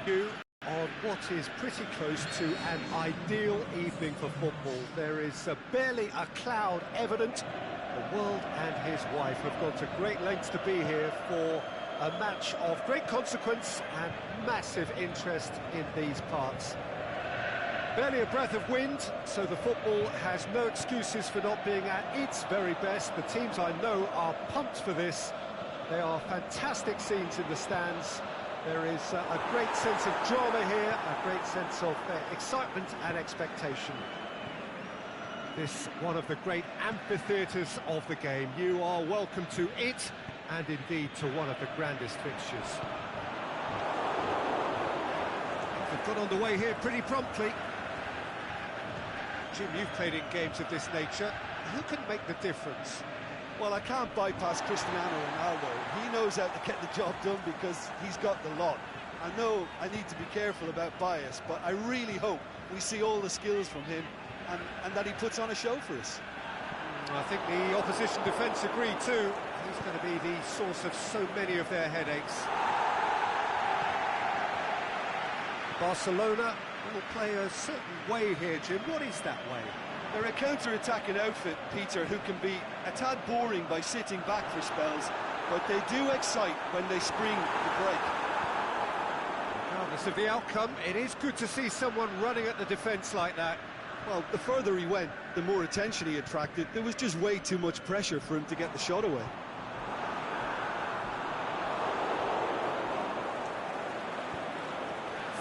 You on what is pretty close to an ideal evening for football. There is barely a cloud evident. The world and his wife have gone to great lengths to be here for a match of great consequence and massive interest in these parts. Barely a breath of wind, so the football has no excuses for not being at its very best. The teams I know are pumped for this. They are fantastic scenes in the stands. There is a great sense of drama here, a great sense of excitement and expectation. This one of the great amphitheatres of the game. You are welcome to it, and indeed to one of the grandest fixtures. They've got underway here pretty promptly. Jim, you've played in games of this nature. Who can make the difference? Well, I can't bypass Cristiano Ronaldo. He knows how to get the job done because he's got the lot. I know I need to be careful about bias, but I really hope we see all the skills from him and that he puts on a show for us. I think the opposition defence agree too. He's going to be the source of so many of their headaches. Barcelona will play a certain way here, Jim. What is that way? They're a counter-attacking outfit, Peter, who can be a tad boring by sitting back for spells, but they do excite when they spring the break. Regardless of the outcome, it is good to see someone running at the defence like that. Well, the further he went, the more attention he attracted. There was just way too much pressure for him to get the shot away.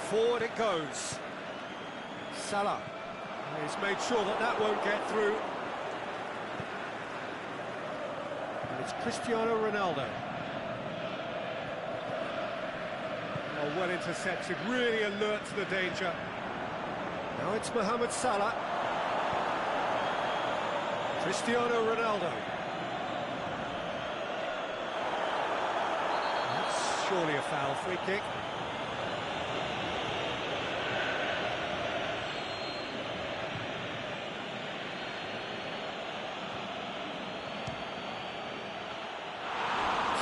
Forward it goes. Salah. He's made sure that that won't get through. And it's Cristiano Ronaldo. Oh, well intercepted, really alert to the danger. Now it's Mohamed Salah. Cristiano Ronaldo. That's surely a foul, free kick.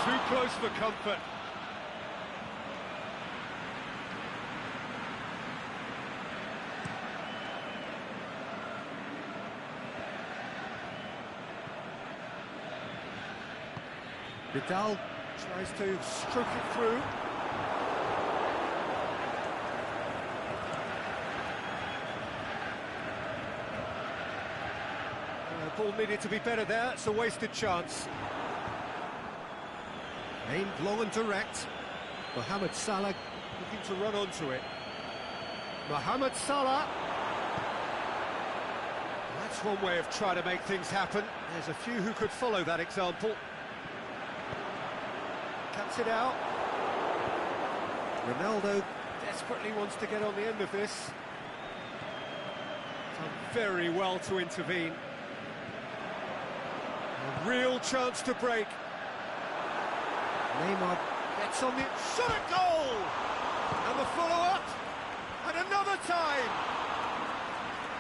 Too close for comfort. Vidal tries to stroke it through. Ball needed to be better there. It's a wasted chance. Aimed long and direct. Mohamed Salah looking to run onto it. Mohamed Salah. That's one way of trying to make things happen. There's a few who could follow that example. Cuts it out. Ronaldo desperately wants to get on the end of this. Done very well to intervene. A real chance to break. Neymar gets on the shot at goal! And the follow-up, and another time!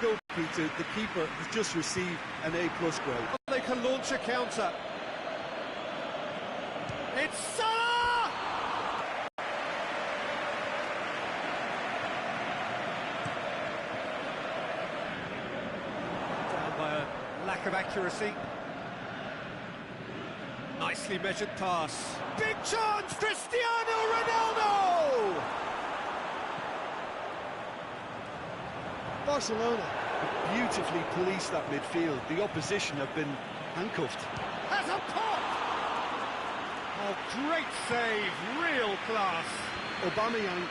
Go, Peter, the keeper has just received an A+ grade. They can launch a counter. It's Salah! Down by a lack of accuracy. Nicely measured pass. Big chance! Cristiano Ronaldo! Barcelona beautifully policed that midfield. The opposition have been handcuffed. Has a pop! Oh, great save, real class. Aubameyang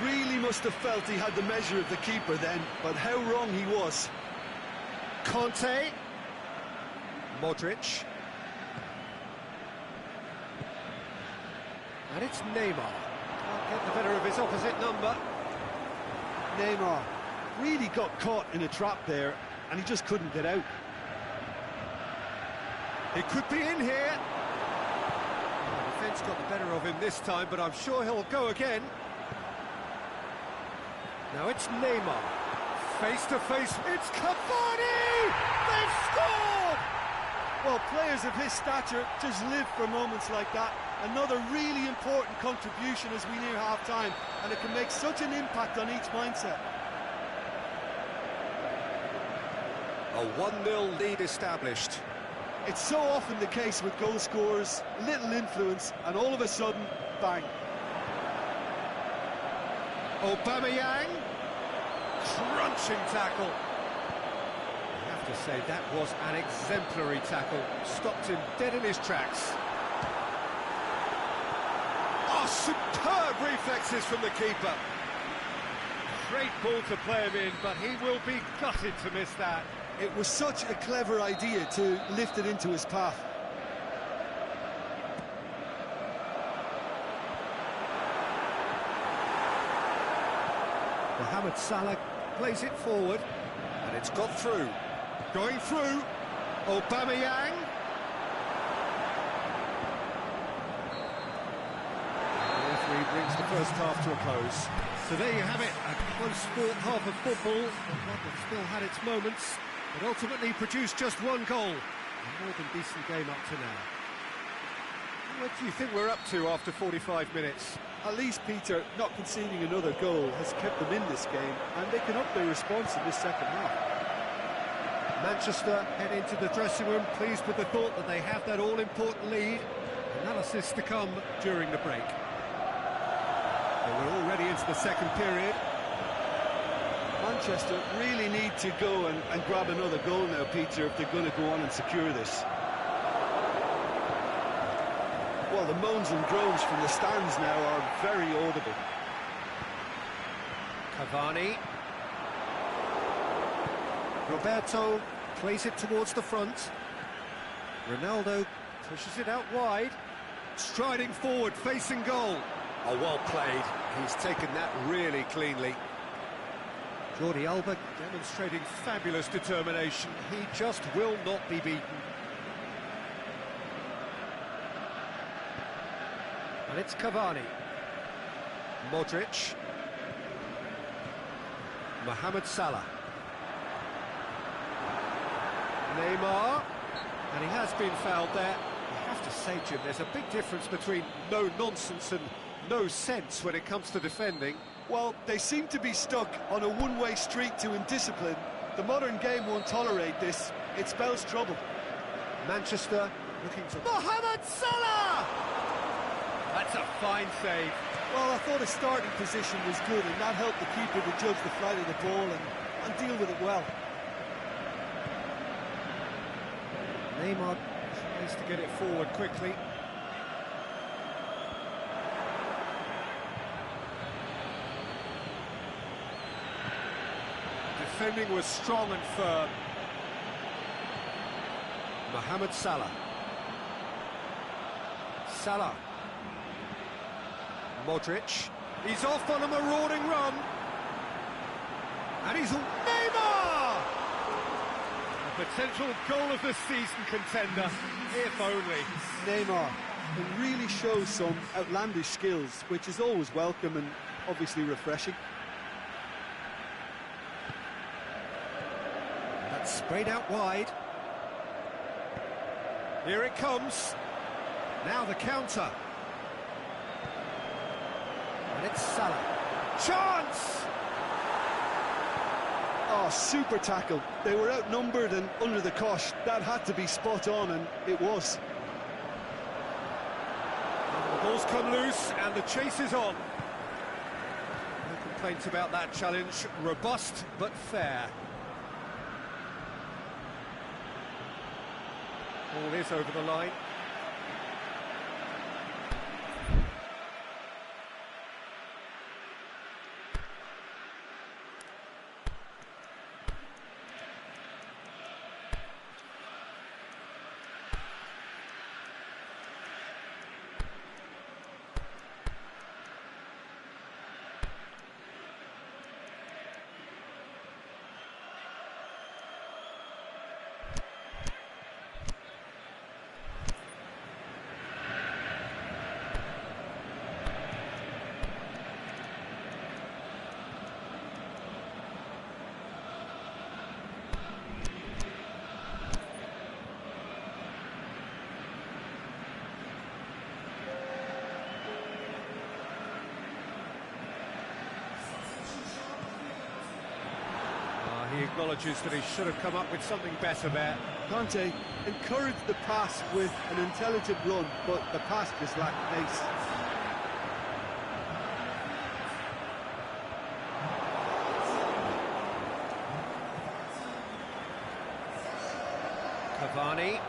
really must have felt he had the measure of the keeper then, but how wrong he was. Conte. Modric. And it's Neymar. Can't get the better of his opposite number. Neymar really got caught in a trap there, and he just couldn't get out. It could be in here. The defence got the better of him this time, but I'm sure he'll go again. Now it's Neymar. Face to face, it's Cavani! They've scored! Well, players of his stature just live for moments like that. Another really important contribution as we near half-time, and it can make such an impact on each mindset. A 1-0 lead established. It's so often the case with goal scorers, little influence, and all of a sudden, bang. Aubameyang, crunching tackle. I have to say that was an exemplary tackle, stopped him dead in his tracks. Oh, superb reflexes from the keeper. Great ball to play him in, but he will be gutted to miss that. It was such a clever idea to lift it into his path. Mohamed Salah plays it forward, and it's got through. Going through, Aubameyang. The referee brings the first half to a close. So there you have it, a close sport half of football, one that still had its moments, but ultimately produced just one goal. A more than decent game up to now. What do you think we're up to after 45 minutes? At least, Peter, not conceding another goal has kept them in this game, and they can up their response in this second half. Manchester head into the dressing room pleased with the thought that they have that all-important lead. Analysis to come during the break. Well, we're already into the second period. Manchester really need to go and grab another goal now, Peter, if they're going to go on and secure this. Well, the moans and groans from the stands now are very audible. Cavani. Roberto plays it towards the front. Ronaldo pushes it out wide. Striding forward, facing goal. Oh, well played. He's taken that really cleanly. Jordi Alba demonstrating fabulous determination. He just will not be beaten. And it's Cavani. Modric. Mohamed Salah. Neymar. And he has been fouled there. I have to say, Jim, there's a big difference between no nonsense and no sense when it comes to defending. Well, they seem to be stuck on a one-way street to indiscipline. The modern game won't tolerate this. It spells trouble. Manchester looking to Mohamed Salah! That's a fine save. Well, I thought his starting position was good, and that helped the keeper to judge the flight of the ball and deal with it well. Neymar tries to get it forward quickly. Defending was strong and firm. Mohamed Salah. Salah. Modric. He's off on a marauding run. And he's Neymar! A potential goal of the season contender, if only. Neymar, it really shows some outlandish skills, which is always welcome and obviously refreshing. That's sprayed out wide. Here it comes. Now the counter. And it's Salah. Chance! Oh, super tackle. They were outnumbered and under the cosh. That had to be spot on, and it was. The ball's come loose and the chase is on. No complaints about that challenge. Robust but fair. Ball is over the line. acknowledges that he should have come up with something better there. Conte encouraged the pass with an intelligent run, but the pass just lacked pace. Cavani.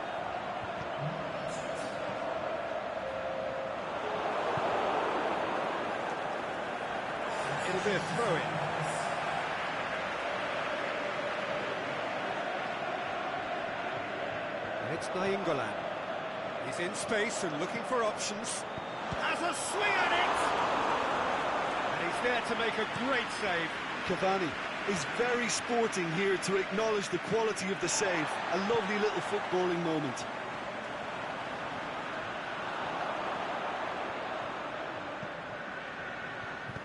It'll be a throw-in. And it's Nainggolan. He's in space and looking for options. Has a swing at it! And he's there to make a great save. Cavani is very sporting here to acknowledge the quality of the save. A lovely little footballing moment.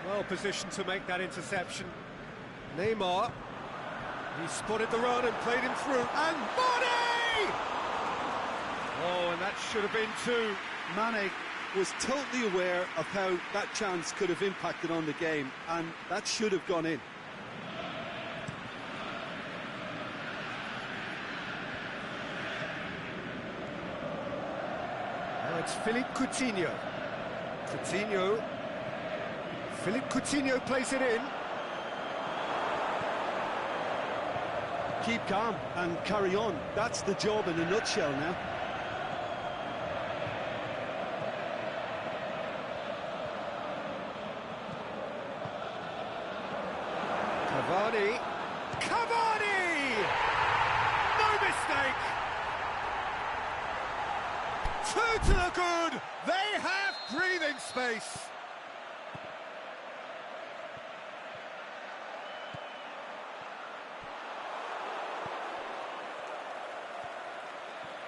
Well positioned to make that interception. Neymar. He spotted the run and played him through. And Mane! Oh, and that should have been two. Mane was totally aware of how that chance could have impacted on the game, and that should have gone in. Now it's Philippe Coutinho. Philippe Coutinho plays it in. Keep calm and carry on. That's the job in a nutshell now. Cavani! No mistake! Two to the good! They have breathing space!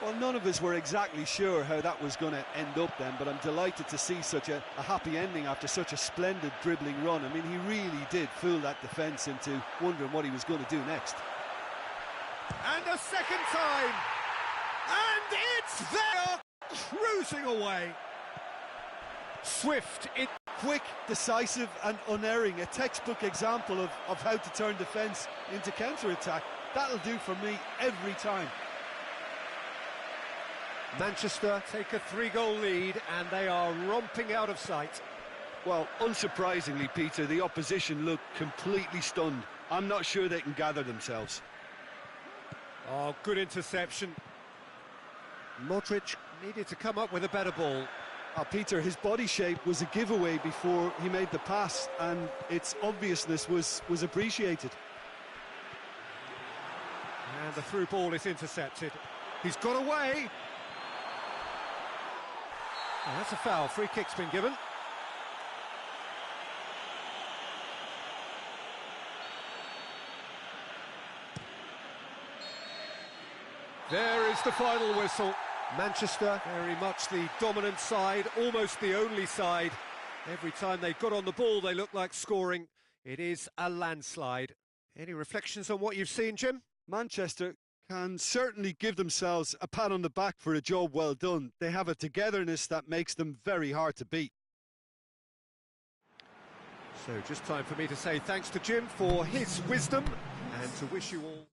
Well, none of us were exactly sure how that was going to end up then, but I'm delighted to see such a happy ending after such a splendid dribbling run. I mean, he really did fool that defence into wondering what he was going to do next. And a second time! And it's there! Cruising away! Swift, quick, decisive and unerring. A textbook example of how to turn defence into counter-attack. That'll do for me every time. Manchester take a 3-goal lead and they are romping out of sight. Well, unsurprisingly, Peter, the opposition look completely stunned. I'm not sure they can gather themselves. Oh, good interception. Modric needed to come up with a better ball. Peter, his body shape was a giveaway before he made the pass, and its obviousness was appreciated. And the through ball is intercepted. He's got away. Oh, that's a foul. Free kick's been given. There is the final whistle. Manchester, very much the dominant side, almost the only side. Every time they got on the ball, they looked like scoring. It is a landslide. Any reflections on what you've seen, Jim? Manchester can certainly give themselves a pat on the back for a job well done. They have a togetherness that makes them very hard to beat. So just time for me to say thanks to Jim for his wisdom and to wish you all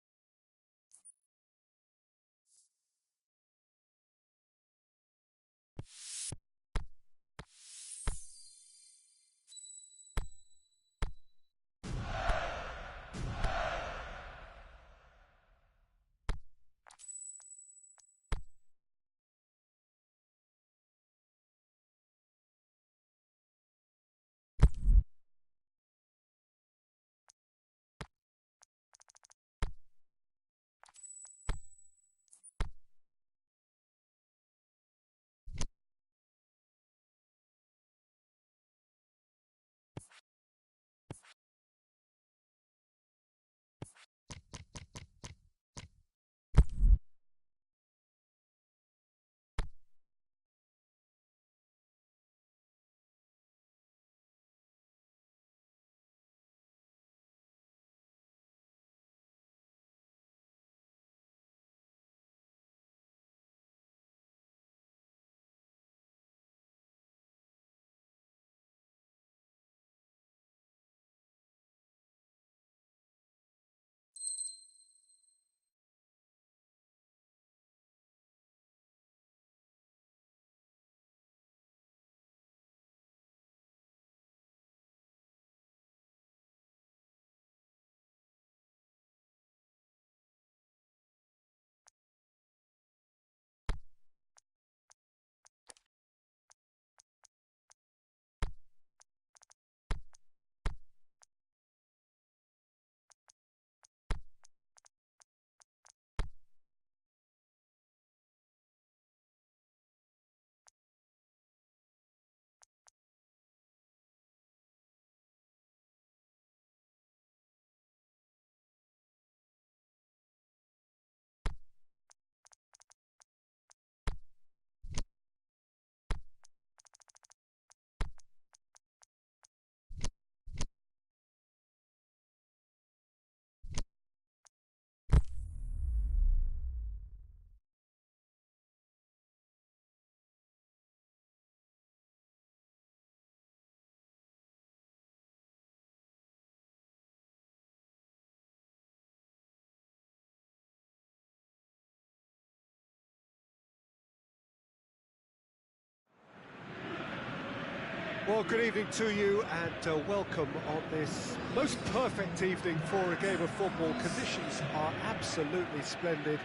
Well, good evening to you and welcome on this most perfect evening for a game of football. Conditions are absolutely splendid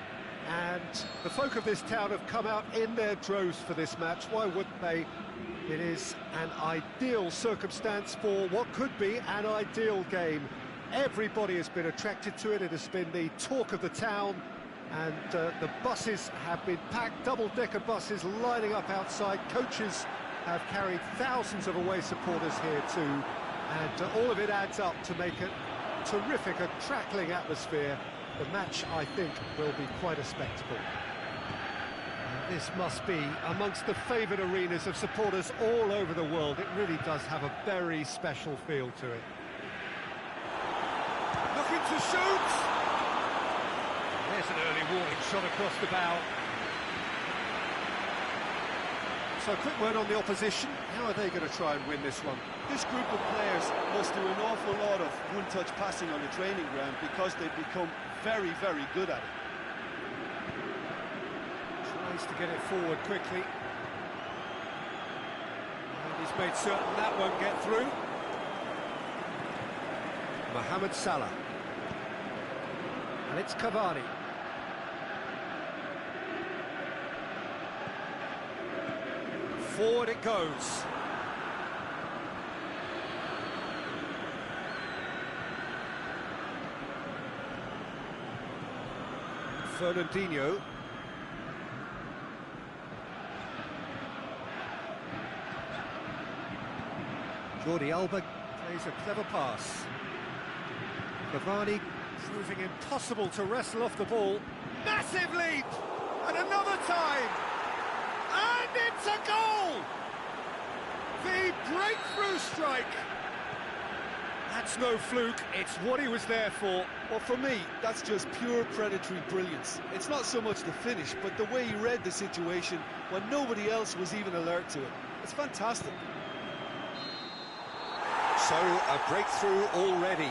and the folk of this town have come out in their droves for this match. Why wouldn't they? It is an ideal circumstance for what could be an ideal game. Everybody has been attracted to it. It has been the talk of the town, and the buses have been packed, double-decker buses lining up outside. Coaches have carried thousands of away supporters here too, and all of it adds up to make it terrific, a crackling atmosphere. The match, I think, will be quite a spectacle. And this must be amongst the favoured arenas of supporters all over the world. It really does have a very special feel to it. Looking to shoot! There's an early warning shot across the bow. So a quick word on the opposition. How are they going to try and win this one? This group of players must do an awful lot of one-touch passing on the training ground because they've become very, very good at it. Tries to get it forward quickly. And he's made certain that won't get through. Mohamed Salah. And it's Cavani. Forward it goes. Fernandinho. Jordi Alba plays a clever pass. Cavani proving impossible to wrestle off the ball. Massive leap! And another time! And it's a goal! The breakthrough strike! That's no fluke, it's what he was there for. Well, for me, that's just pure predatory brilliance. It's not so much the finish, but the way he read the situation when nobody else was even alert to it. It's fantastic. So, a breakthrough already.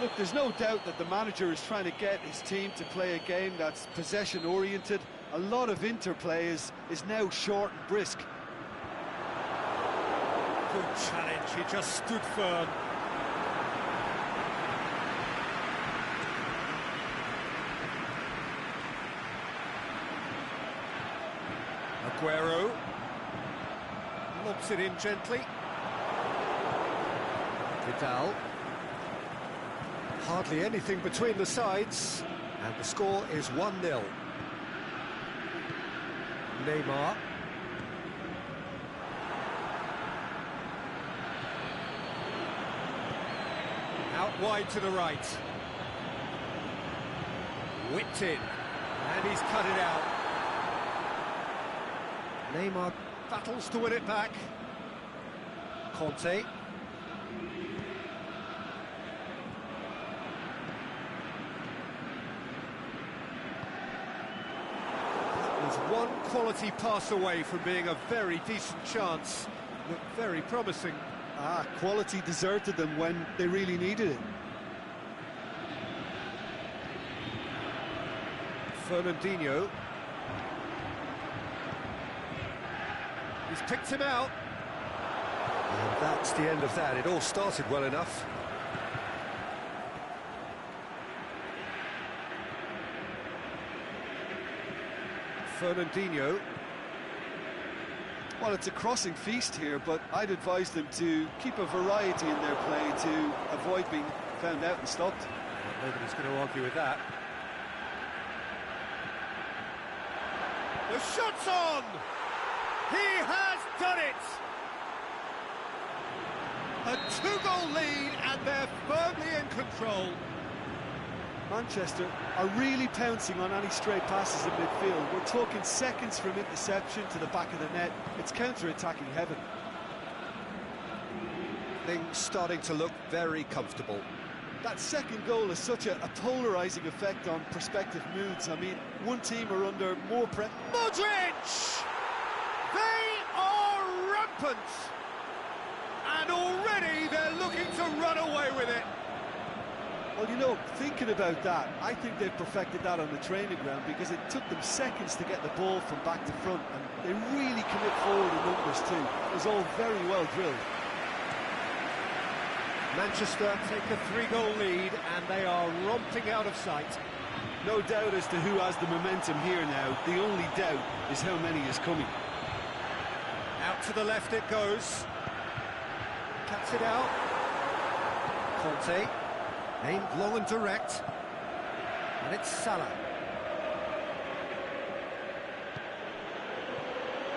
Look, there's no doubt that the manager is trying to get his team to play a game that's possession-oriented. A lot of interplay is now short and brisk. Good challenge, he just stood firm. Aguero lobs it in gently. Vidal. Hardly anything between the sides, and the score is 1-0. Neymar. Out wide to the right. Whipped in, and he's cut it out. Neymar battles to win it back. Conte. One quality pass away from being a very decent chance. Looked very promising. Quality deserted them when they really needed it. Fernandinho. He's picked him out. And that's the end of that. It all started well enough. Fernandinho. Well, it's a crossing feast here, but I'd advise them to keep a variety in their play to avoid being found out and stopped. Well, nobody's going to argue with that. The shot's on! He has done it! A two-goal lead, and they're firmly in control. Manchester are really pouncing on any stray passes in midfield. We're talking seconds from interception to the back of the net. It's counter-attacking heaven. Things starting to look very comfortable. That second goal has such a polarising effect on prospective moods. I mean, one team are under more pressure. Modric! They are rampant! And already they're looking to run away with it. Well, you know, thinking about that, I think they've perfected that on the training ground because it took them seconds to get the ball from back to front, and they really commit forward in numbers too. It was all very well drilled. Manchester take a 3-goal lead, and they are romping out of sight. No doubt as to who has the momentum here now. The only doubt is how many is coming. Out to the left it goes. Cuts it out. Conte. Aimed long and direct. And it's Salah.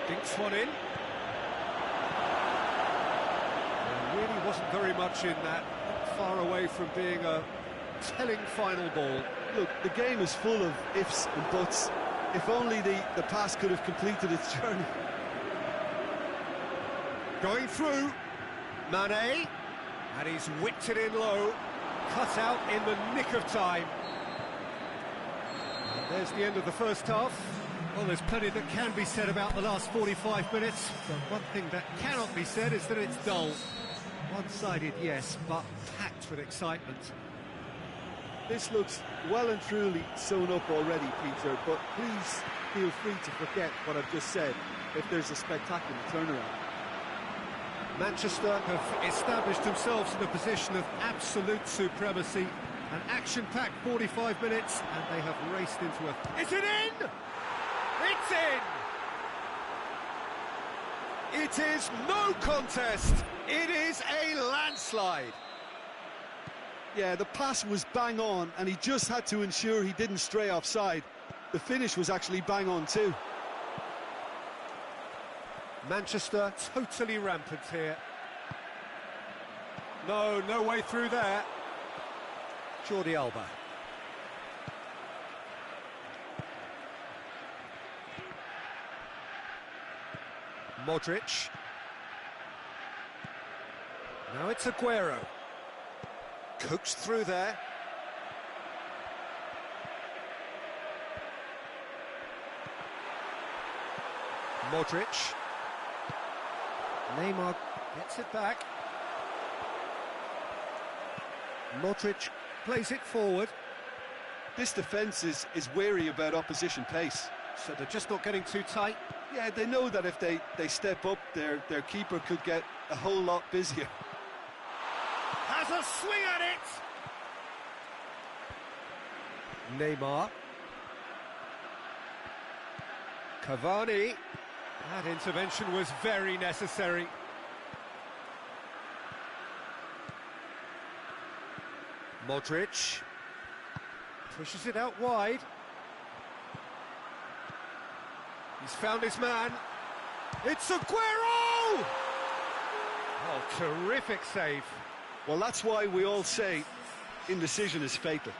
Dinks one in. There really wasn't very much in that. Not far away from being a telling final ball. Look, the game is full of ifs and buts. If only the pass could have completed its journey. Going through. Mane. And he's whipped it in low. Cut out in the nick of time. And there's the end of the first half. Well, there's plenty that can be said about the last 45 minutes, but one thing that cannot be said is that it's dull. One-sided, yes, but packed with excitement. This looks well and truly sewn up already, Peter, but please feel free to forget what I've just said if there's a spectacular turnaround. Manchester have established themselves in a position of absolute supremacy. An action-packed 45 minutes, and they have raced into a... Is it in? It's in! It is no contest. It is a landslide. Yeah, the pass was bang on, and he just had to ensure he didn't stray offside. The finish was actually bang on too. Manchester totally rampant here. No way through there. Jordi Alba. Modric. Now it's Aguero. Coaxed through there. Modric. Neymar gets it back. Modric plays it forward. This defence is wary about opposition pace. So they're just not getting too tight. Yeah, they know that if they step up, their keeper could get a whole lot busier. Has a swing at it! Neymar. Cavani. That intervention was very necessary. Modric. Pushes it out wide. He's found his man. It's Aguero! Oh, terrific save. Well, that's why we all say indecision is fatal.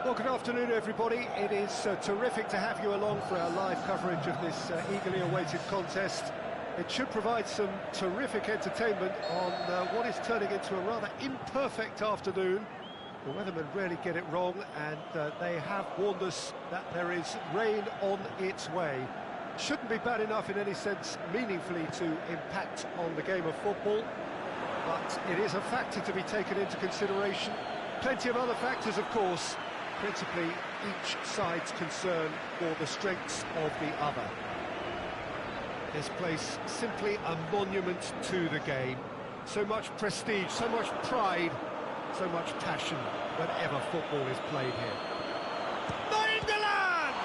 Well, good afternoon, everybody. It is terrific to have you along for our live coverage of this eagerly awaited contest. It should provide some terrific entertainment on what is turning into a rather imperfect afternoon. The weathermen rarely get it wrong, and they have warned us that there is rain on its way. Shouldn't be bad enough in any sense meaningfully to impact on the game of football, but it is a factor to be taken into consideration. Plenty of other factors, of course, principally each side's concern for the strengths of the other. This place simply a monument to the game. So much prestige, so much pride, so much passion whenever football is played here. England!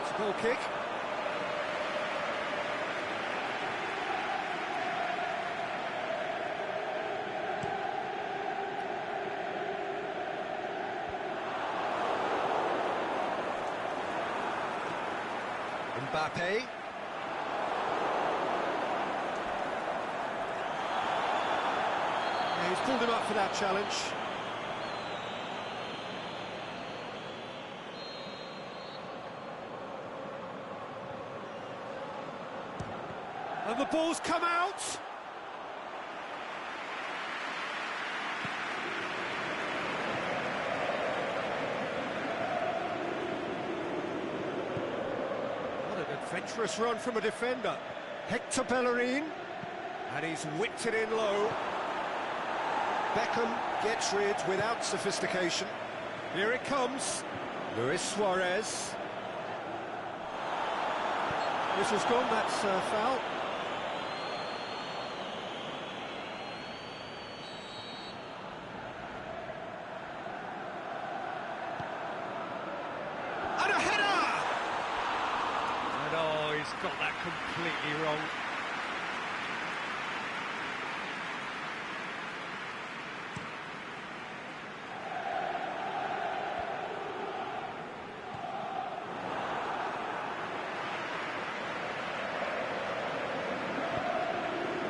It's a goal kick. Mbappe. Yeah, he's pulled him up for that challenge. And the ball's come out. Adventurous run from a defender. Hector Bellerin, and he's whipped it in low. Beckham gets rid without sophistication. Here it comes. Luis Suarez. This has gone, that's foul. And a header! Oh, he's got that completely wrong.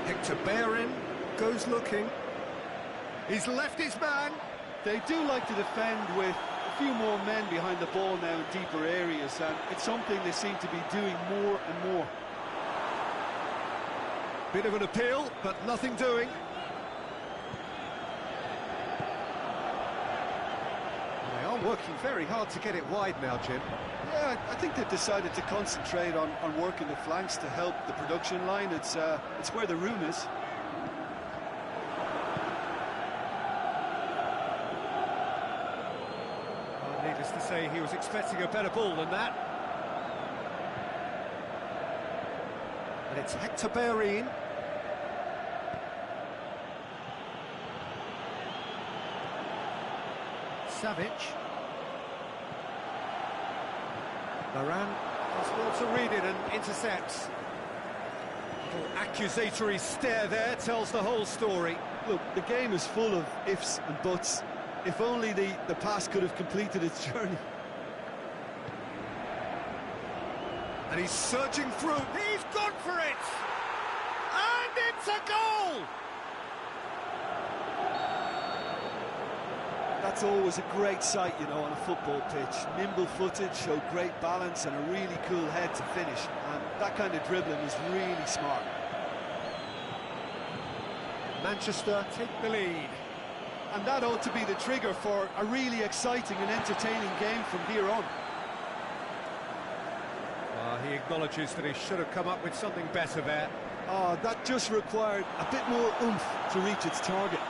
Hector Bellerin goes looking. He's left his man. They do like to defend with a few more men behind the ball now in deeper areas, and it's something they seem to be doing more and more. Bit of an appeal, but nothing doing. They are working very hard to get it wide now, Jim. Yeah, I think they've decided to concentrate on working the flanks to help the production line. It's where the room is. Needless to say, he was expecting a better ball than that. And it's Hector Bellerin. Savic. Varane does well to read it and intercepts. Little accusatory stare there tells the whole story. Look, the game is full of ifs and buts. If only the pass could have completed its journey. And he's surging through. He's gone for it! And it's a goal! That's always a great sight, you know, on a football pitch. Nimble-footed, show great balance and a really cool head to finish. And that kind of dribbling is really smart. Manchester take the lead. And that ought to be the trigger for a really exciting and entertaining game from here on. He acknowledges that he should have come up with something better there. That just required a bit more oomph to reach its target.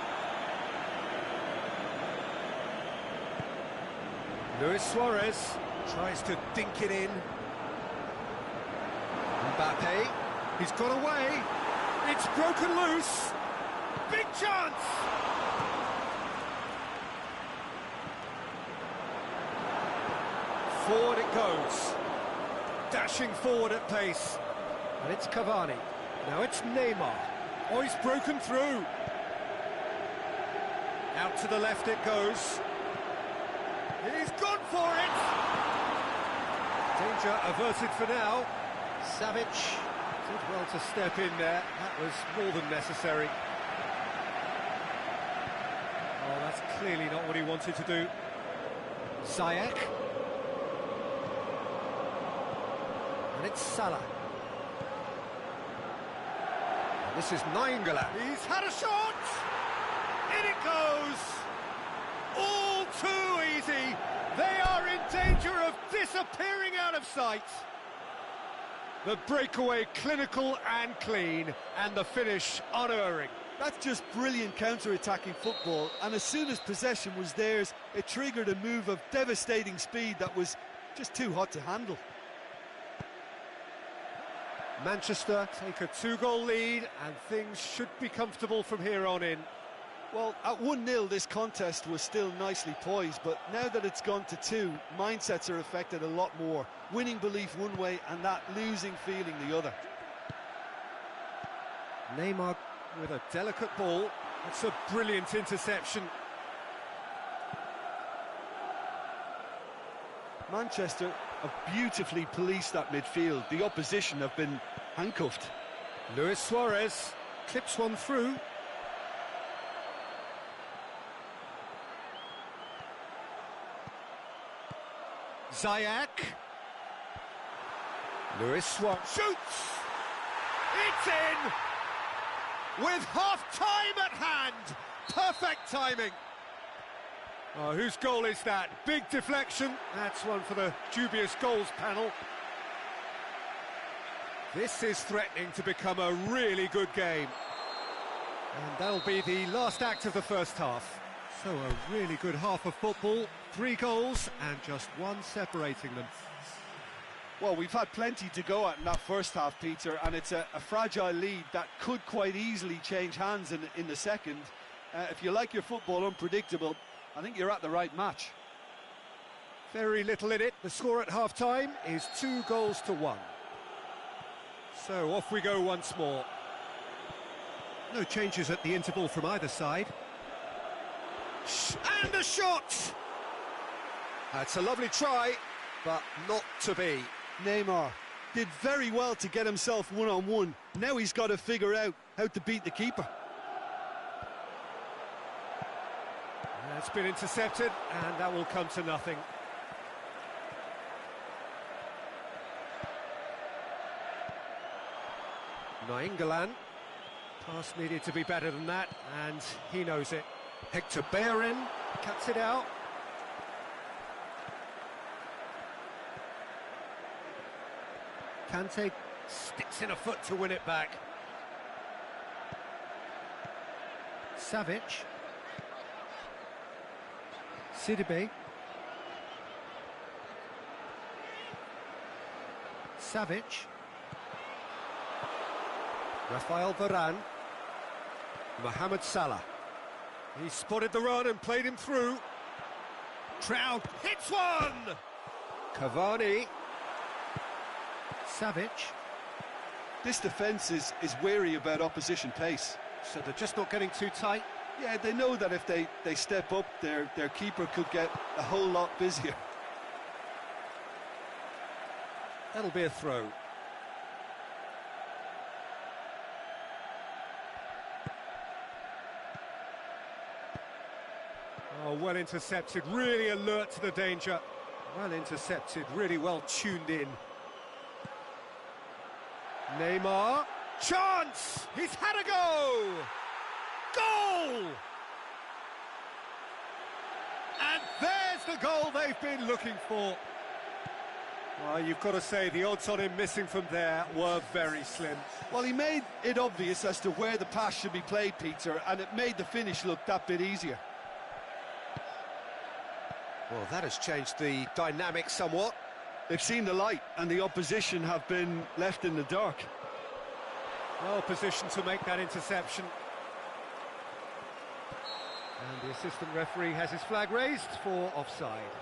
Luis Suarez tries to dink it in. Mbappe, he's got away. It's broken loose. Big chance! Forward it goes. Dashing forward at pace. And it's Cavani. Now it's Neymar. Oh, he's broken through. Out to the left it goes. He's gone for it! Danger averted for now. Savic did well to step in there. That was more than necessary. Oh, that's clearly not what he wanted to do. Ziyech. And it's Salah. And this is Nainggolan. He's had a shot! In it goes! All too easy! They are in danger of disappearing out of sight! The breakaway clinical and clean, and the finish unerring. That's just brilliant counter-attacking football, and as soon as possession was theirs, it triggered a move of devastating speed that was just too hot to handle. Manchester take a 2-goal lead, and things should be comfortable from here on in. Well, at 1-0 this contest was still nicely poised, but now that it's gone to 2, mindsets are affected a lot more. Winning belief one way and that losing feeling the other. Neymar with a delicate ball. It's a brilliant interception. Manchester have beautifully policed that midfield. The opposition have been handcuffed. Luis Suarez clips one through. Ziyech. Luis Suarez shoots! It's in! With half-time at hand! Perfect timing! Oh, whose goal is that? Big deflection. That's one for the dubious goals panel. This is threatening to become a really good game. And that'll be the last act of the first half. So a really good half of football, 3 goals and just one separating them. Well, we've had plenty to go at in that first half, Peter, and it's a fragile lead that could quite easily change hands in the second. If you like your football unpredictable, I think you're at the right match. Very little in it. The score at half-time is 2-1. So off we go once more. No changes at the interval from either side. And the shot! That's a lovely try, but not to be. Neymar did very well to get himself one-on-one. Now he's got to figure out how to beat the keeper. It's been intercepted, and that will come to nothing. Nainggolan. Pass needed to be better than that, and he knows it. Hector Bellerin cuts it out. Kante sticks in a foot to win it back. Savic. Sidibe. Savic. Rafael Varane. Mohamed Salah. He spotted the run and played him through. Trout hits one! Cavani. Savic. This defence is wary about opposition pace. So they're just not getting too tight? Yeah, they know that if they step up, their keeper could get a whole lot busier. That'll be a throw. Oh, well intercepted, really alert to the danger. Well intercepted, really well tuned in. Neymar, chance! He's had a go! Goal! And there's the goal they've been looking for. Well, you've got to say the odds on him missing from there were very slim. Well, he made it obvious as to where the pass should be played, Peter, and it made the finish look that bit easier. Well, that has changed the dynamic somewhat. They've seen the light, and the opposition have been left in the dark. Well positioned to make that interception. And the assistant referee has his flag raised for offside.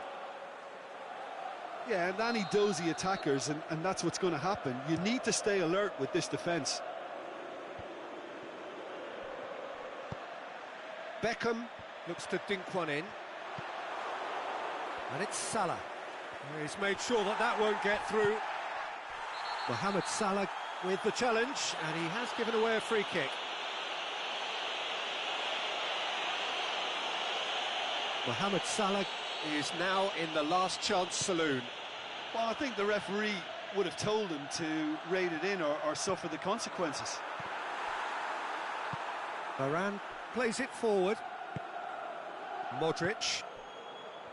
Yeah, and any dozy attackers, and that's what's going to happen. You need to stay alert with this defence. Beckham looks to dink one in. And it's Salah. He's made sure that that won't get through. Mohamed Salah with the challenge, and he has given away a free kick. Mohamed Salah is now in the last chance saloon. Well, I think the referee would have told him to rate it in or suffer the consequences. Varane plays it forward. Modric.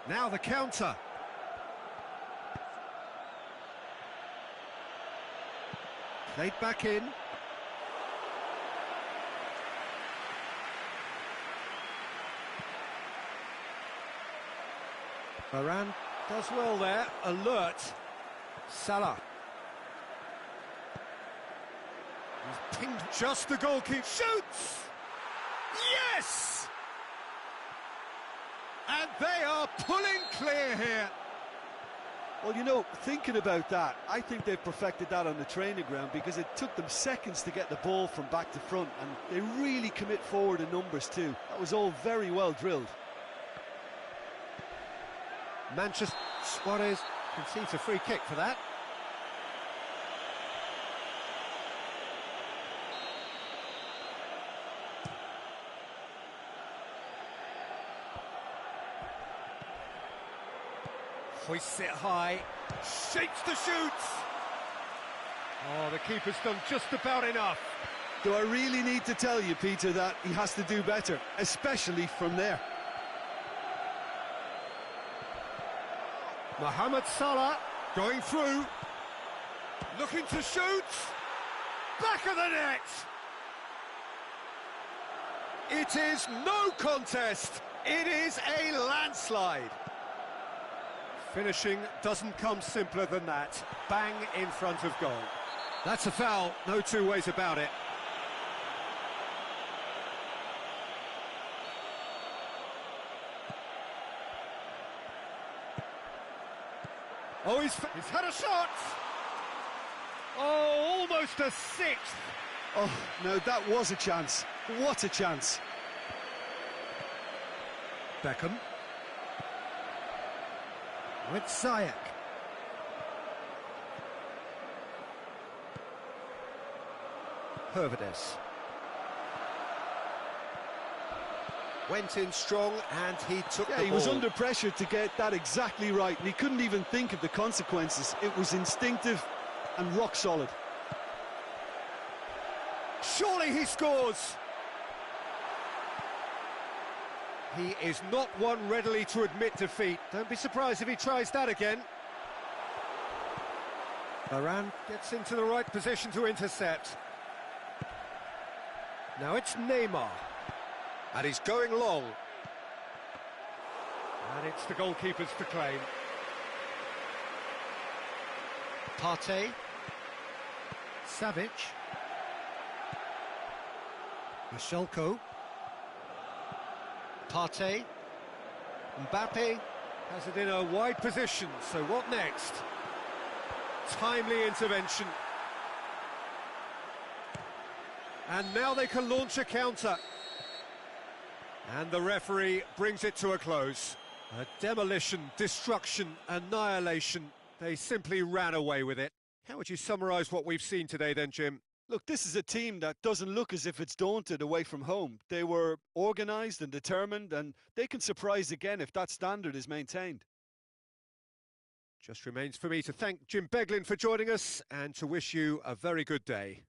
Now the counter. Played back in. Varane does well there, alert. Salah. He's pinged just the goalkeeper. Shoots! Yes! And they are pulling clear here. Well, you know, thinking about that, I think they've perfected that on the training ground because it took them seconds to get the ball from back to front, and they really commit forward in numbers too. That was all very well drilled. Manchester Suarez concedes a free kick for that. Hoists it high, shapes the shoots. Oh, the keeper's done just about enough. Do I really need to tell you, Peter, that he has to do better, especially from there? Mohamed Salah going through, looking to shoot, back of the net. It is no contest, it is a landslide. Finishing doesn't come simpler than that. Bang in front of goal. That's a foul, no two ways about it. Oh, he's had a shot! Oh, almost a sixth! Oh, no, that was a chance. What a chance. Beckham. With Ziyech. Hervedes. Went in strong and he took the ball. He was under pressure to get that exactly right, and he couldn't even think of the consequences. It was instinctive and rock solid. Surely he scores! He is not one readily to admit defeat. Don't be surprised if he tries that again. Varane gets into the right position to intercept. Now it's Neymar. And he's going long. And it's the goalkeepers to claim. Partey. Savic. Michelko. Partey. Mbappe has it in a wide position, so what next? Timely intervention. And now they can launch a counter. And the referee brings it to a close. A demolition, destruction, annihilation. They simply ran away with it. How would you summarise what we've seen today then, Jim? Look, this is a team that doesn't look as if it's daunted away from home. They were organised and determined, and they can surprise again if that standard is maintained. Just remains for me to thank Jim Beglin for joining us and to wish you a very good day.